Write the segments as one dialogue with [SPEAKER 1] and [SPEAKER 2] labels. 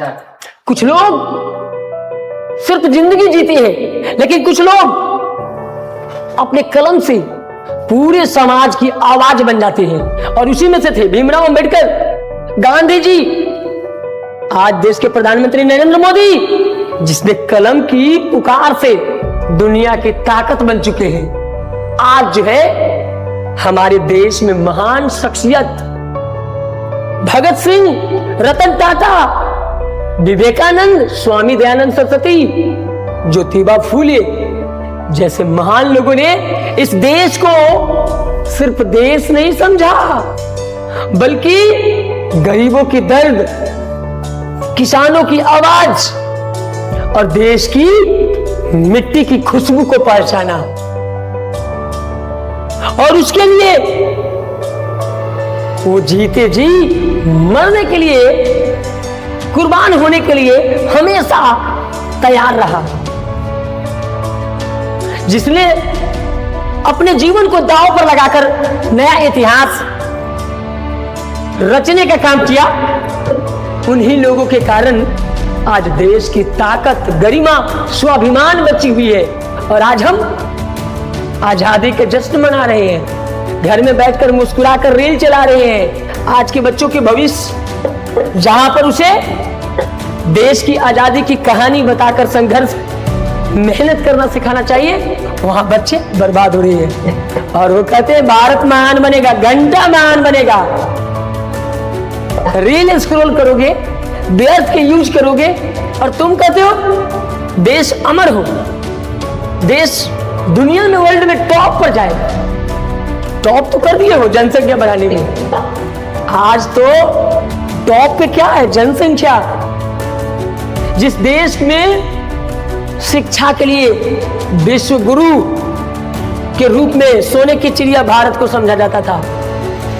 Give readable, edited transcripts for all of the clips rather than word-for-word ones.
[SPEAKER 1] कुछ लोग सिर्फ जिंदगी जीते हैं, लेकिन कुछ लोग अपने कलम से पूरे समाज की आवाज बन जाते हैं। और उसी में से थे भीमराव अंबेडकर, गांधी जी, आज देश के प्रधानमंत्री नरेंद्र मोदी, जिसने कलम की पुकार से दुनिया की ताकत बन चुके हैं। आज जो है हमारे देश में महान शख्सियत भगत सिंह, रतन टाटा, विवेकानंद, स्वामी दयानंद सरस्वती, ज्योतिबा फूले जैसे महान लोगों ने इस देश को सिर्फ देश नहीं समझा, बल्कि गरीबों की दर्द, किसानों की आवाज और देश की मिट्टी की खुशबू को पहचाना। और उसके लिए वो जीते जी मरने के लिए, कुर्बान होने के लिए हमेशा तैयार रहा, जिसने अपने जीवन को दांव पर लगाकर नया इतिहास रचने का काम किया। उन्हीं लोगों के कारण आज देश की ताकत, गरिमा, स्वाभिमान बची हुई है। और आज हम आजादी के जश्न मना रहे हैं, घर में बैठकर मुस्कुराकर रील चला रहे हैं। आज के बच्चों के भविष्य, जहां पर उसे देश की आजादी की कहानी बताकर संघर्ष, मेहनत करना सिखाना चाहिए, वहां बच्चे बर्बाद हो रहे हैं। और वो कहते हैं भारत महान बनेगा, घंटा महान बनेगा। रील स्क्रॉल करोगे, व्यर्थ के यूज करोगे, और तुम कहते हो देश अमर हो, देश दुनिया में, वर्ल्ड में टॉप पर जाए। टॉप तो कर दिए हो जनसंख्या बढ़ाने में, आज तो टॉप पे क्या है? जनसंख्या। जिस देश में शिक्षा के लिए विश्व गुरु के रूप में सोने की चिड़िया भारत को समझा जाता था,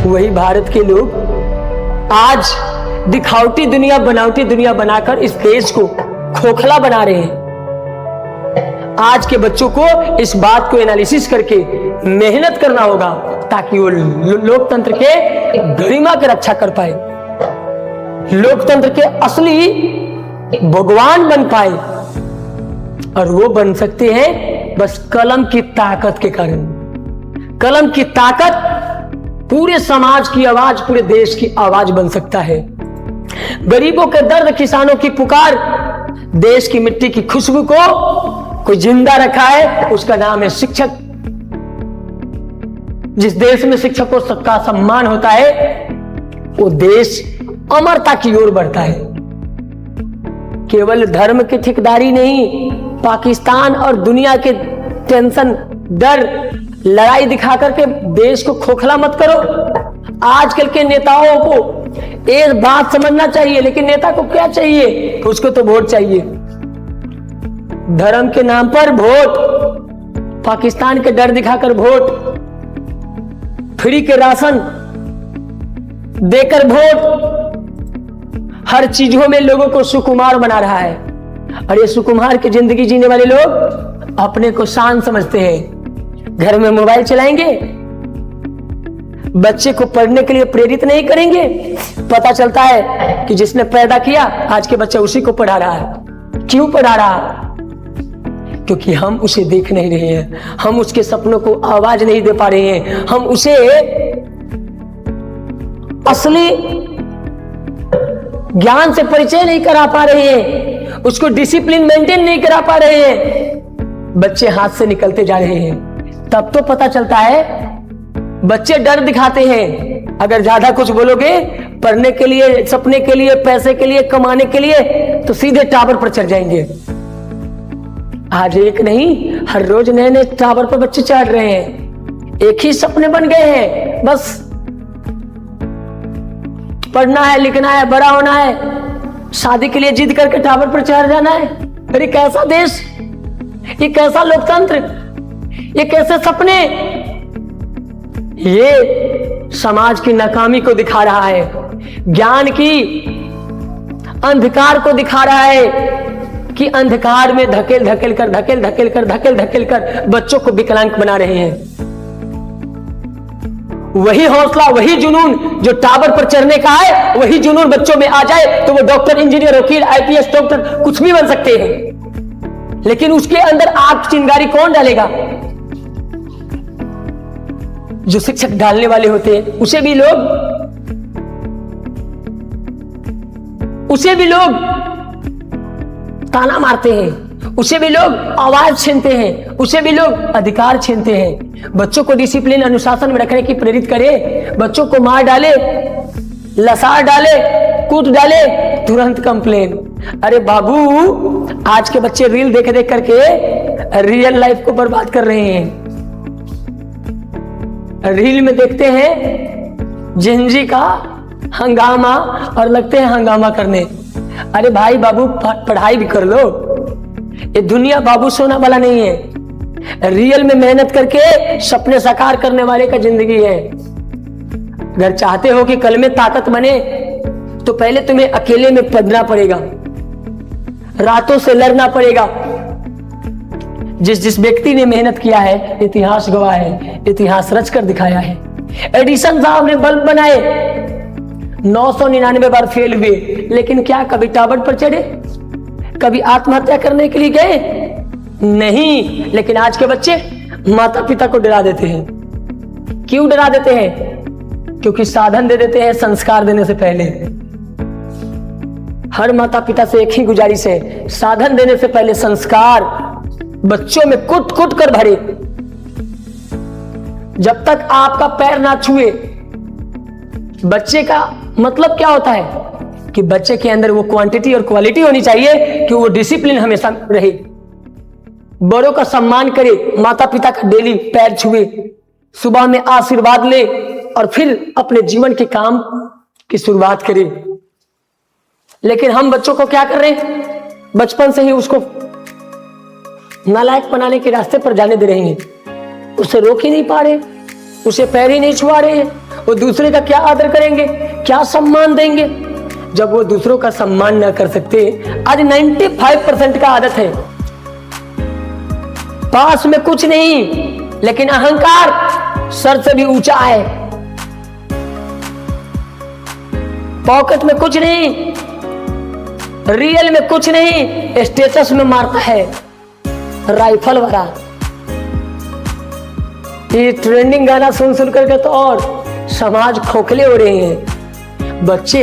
[SPEAKER 1] वही भारत के लोग आज दिखावटी दुनिया, बनावटी दुनिया बनाकर इस देश को खोखला बना रहे हैं। आज के बच्चों को इस बात को एनालिसिस करके मेहनत करना होगा, ताकि वो लोकतंत्र के गरिमा की रक्षा कर पाए, लोकतंत्र के असली भगवान बन पाए। और वो बन सकते हैं बस कलम की ताकत के कारण। कलम की ताकत पूरे समाज की आवाज, पूरे देश की आवाज बन सकता है। गरीबों के दर्द, किसानों की पुकार, देश की मिट्टी की खुशबू को कोई जिंदा रखा है, उसका नाम है शिक्षक। जिस देश में शिक्षकों का सम्मान होता है, वो देश अमरता की ओर बढ़ता है। केवल धर्म की ठेकेदारी नहीं, पाकिस्तान और दुनिया के टेंशन, डर, लड़ाई दिखा करके देश को खोखला मत करो। आजकल के नेताओं को एक बात समझना चाहिए, लेकिन नेता को क्या चाहिए? उसको तो वोट चाहिए। धर्म के नाम पर वोट, पाकिस्तान के डर दिखाकर वोट, फ्री के राशन देकर वोट, हर चीजों में लोगों को सुकुमार बना रहा है। और ये सुकुमार की जिंदगी जीने वाले लोग अपने को शान समझते हैं। घर में मोबाइल चलाएंगे, बच्चे को पढ़ने के लिए प्रेरित नहीं करेंगे। पता चलता है कि जिसने पैदा किया, आज के बच्चा उसी को पढ़ा रहा है। क्यों पढ़ा रहा है? क्योंकि हम उसे देख नहीं रहे हैं, हम उसके सपनों को आवाज नहीं दे पा रहे हैं, हम उसे असली ज्ञान से परिचय नहीं करा पा रहे हैं, उसको डिसिप्लिन मेंटेन नहीं करा पा रहे हैं। बच्चे हाथ से निकलते जा रहे हैं। तब तो पता चलता है, बच्चे डर दिखाते हैं। अगर ज्यादा कुछ बोलोगे पढ़ने के लिए, सपने के लिए, पैसे के लिए, कमाने के लिए, तो सीधे टावर पर चढ़ जाएंगे। आज एक नहीं, हर रोज नए नए टावर पर बच्चे चढ़ रहे हैं। एक ही सपने बन गए हैं, बस पढ़ना है, लिखना है, बड़ा होना है, शादी के लिए जिद करके टावर पर चढ़ जाना है। अरे कैसा देश, ये कैसा लोकतंत्र, ये कैसे सपने? ये समाज की नाकामी को दिखा रहा है, ज्ञान की अंधकार को दिखा रहा है, कि अंधकार में धकेल धकेल कर बच्चों को विकलांग बना रहे हैं। वही हौसला, वही जुनून जो टावर पर चढ़ने का है, वही जुनून बच्चों में आ जाए तो वो डॉक्टर, इंजीनियर, वकील, आईपीएस, डॉक्टर कुछ भी बन सकते हैं। लेकिन उसके अंदर आग चिंगारी कौन डालेगा? जो शिक्षक डालने वाले होते हैं, उसे भी लोग ताना मारते हैं, उसे भी लोग आवाज छीनते हैं, उसे भी लोग अधिकार छीनते हैं। बच्चों को डिसिप्लिन, अनुशासन में रखने की प्रेरित करे, बच्चों को मार डाले, लसार डाले, कूट डाले, तुरंत कंप्लेन। अरे बाबू, आज के बच्चे रील देख देख करके रियल लाइफ को बर्बाद कर रहे हैं। रील में देखते हैं जिंजी का हंगामा और लगते हैं हंगामा करने। अरे भाई बाबू, पढ़ाई भी कर लो। ये दुनिया बाबू सोना वाला नहीं है। रियल में मेहनत करके सपने साकार करने वाले का जिंदगी है। अगर चाहते हो कि कल में ताकत बने तो पहले तुम्हें अकेले में पढ़ना पड़ेगा, रातों से लड़ना पड़ेगा। जिस व्यक्ति ने मेहनत किया है, इतिहास गवाह है, इतिहास रच कर दिखाया है। एडिसन साहब ने बल्ब बनाए, 999 बार फेल हुए, लेकिन क्या कभी टावर पर चढ़े? कभी आत्महत्या करने के लिए गए? नहीं। लेकिन आज के बच्चे माता पिता को डरा देते हैं। क्यों डरा देते हैं? क्योंकि साधन दे देते हैं संस्कार देने से पहले। हर माता पिता से एक ही गुजारिश है, साधन देने से पहले संस्कार बच्चों में कुट कुट कर भरे। जब तक आपका पैर ना छुए, बच्चे का मतलब क्या होता है कि बच्चे के अंदर वो क्वांटिटी और क्वालिटी होनी चाहिए कि वो डिसिप्लिन हमेशा रहे, बड़ों का सम्मान करे, माता पिता का डेली पैर छुए, सुबह में आशीर्वाद ले और फिर अपने जीवन के काम की शुरुआत करे। लेकिन हम बच्चों को क्या कर रहे हैं? बचपन से ही उसको नालायक बनाने के रास्ते पर जाने दे रहे हैं। उसे रोक ही नहीं पा रहे, उसे पैर ही नहीं छुआ रहे हैं। वो दूसरे का क्या आदर करेंगे, क्या सम्मान देंगे जब वो दूसरों का सम्मान न कर सकते? आज 95% का आदत है, पास में कुछ नहीं, लेकिन अहंकार सर से भी ऊंचा है। पॉकेट में कुछ नहीं, रियल में कुछ नहीं, स्टेटस में मारता है राइफल वाला। ये ट्रेंडिंग गाना सुन सुन करके तो और समाज खोखले हो रहे हैं। बच्चे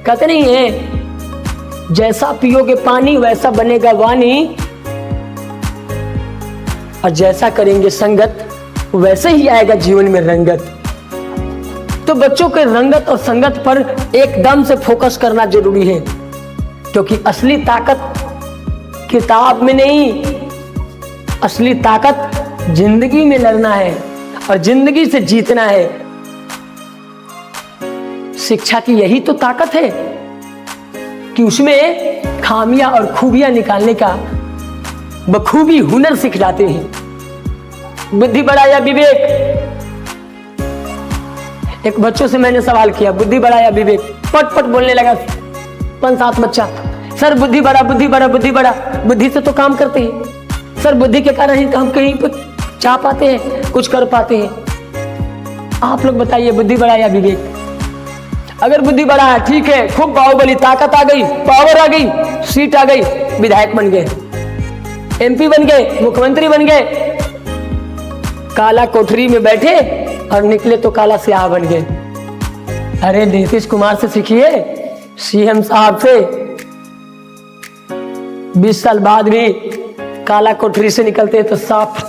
[SPEAKER 1] कहते नहीं है, जैसा पियोगे पानी वैसा बनेगा वाणी, और जैसा करेंगे संगत वैसे ही आएगा जीवन में रंगत। तो बच्चों के रंगत और संगत पर एकदम से फोकस करना जरूरी है, क्योंकि असली ताकत किताब में नहीं, असली ताकत जिंदगी में लड़ना है और जिंदगी से जीतना है। शिक्षा की यही तो ताकत है कि उसमें खामियां और खूबियां निकालने का बखूबी हुनर सीख जाते हैं। बुद्धि बड़ा या विवेक? एक बच्चों से मैंने सवाल किया, बुद्धि बड़ा या विवेक? पट पट बोलने लगा 5-7 बच्चा, सर बुद्धि बड़ा, बुद्धि बड़ा, बुद्धि बड़ा। बुद्धि से तो काम करते हैं सर, बुद्धि के कारण ही तो हम कहीं पर जा पाते हैं, कुछ कर पाते हैं। आप लोग बताइए, बुद्धि बड़ा या विवेक? अगर बुद्धि बड़ा है, ठीक है, खूब बाहुबली, ताकत आ गई, पावर आ गई, सीट आ गई, विधायक बन गए, एमपी बन गए, मुख्यमंत्री बन गए, काला कोठरी में बैठे और निकले तो काला स्याह बन गए। अरे नीतीश कुमार से सीखिए, सीएम साहब से। 20 साल बाद भी काला कोठरी से निकलते तो साफ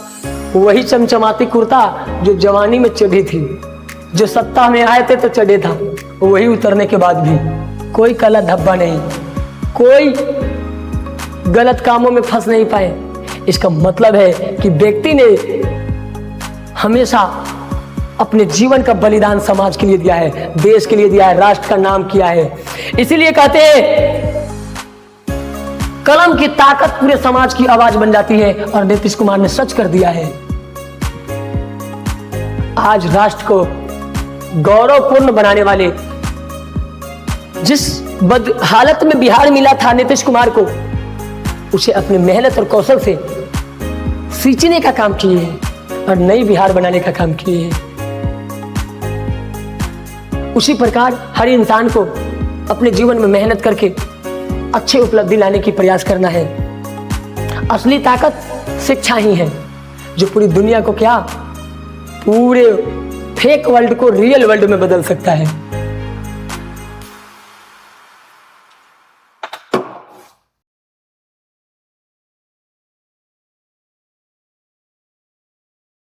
[SPEAKER 1] वही चमचमाती कुर्ता जो जवानी में चढ़ी थी, जो सत्ता में आए थे तो चढ़े था, वही उतरने के बाद भी कोई काला धब्बा नहीं, कोई गलत कामों में फंस नहीं पाए। इसका मतलब है कि व्यक्ति ने हमेशा अपने जीवन का बलिदान समाज के लिए दिया है, देश के लिए दिया है, राष्ट्र का नाम किया है। इसीलिए कहते हैं कलम की ताकत पूरे समाज की आवाज बन जाती है, और नीतीश कुमार ने सच कर दिया है। आज राष्ट्र को गौरवपूर्ण बनाने वाले, जिस बद हालत में बिहार मिला था नीतीश कुमार को, उसे अपने मेहनत और कौशल से सींचने का काम किए हैं और नई बिहार बनाने का काम किए हैं। उसी प्रकार हर इंसान को अपने जीवन में मेहनत करके अच्छी उपलब्धि लाने की प्रयास करना है। असली ताकत शिक्षा ही है जो पूरी दुनिया को क्या, पूरे फेक वर्ल्ड को रियल वर्ल्ड में बदल सकता है।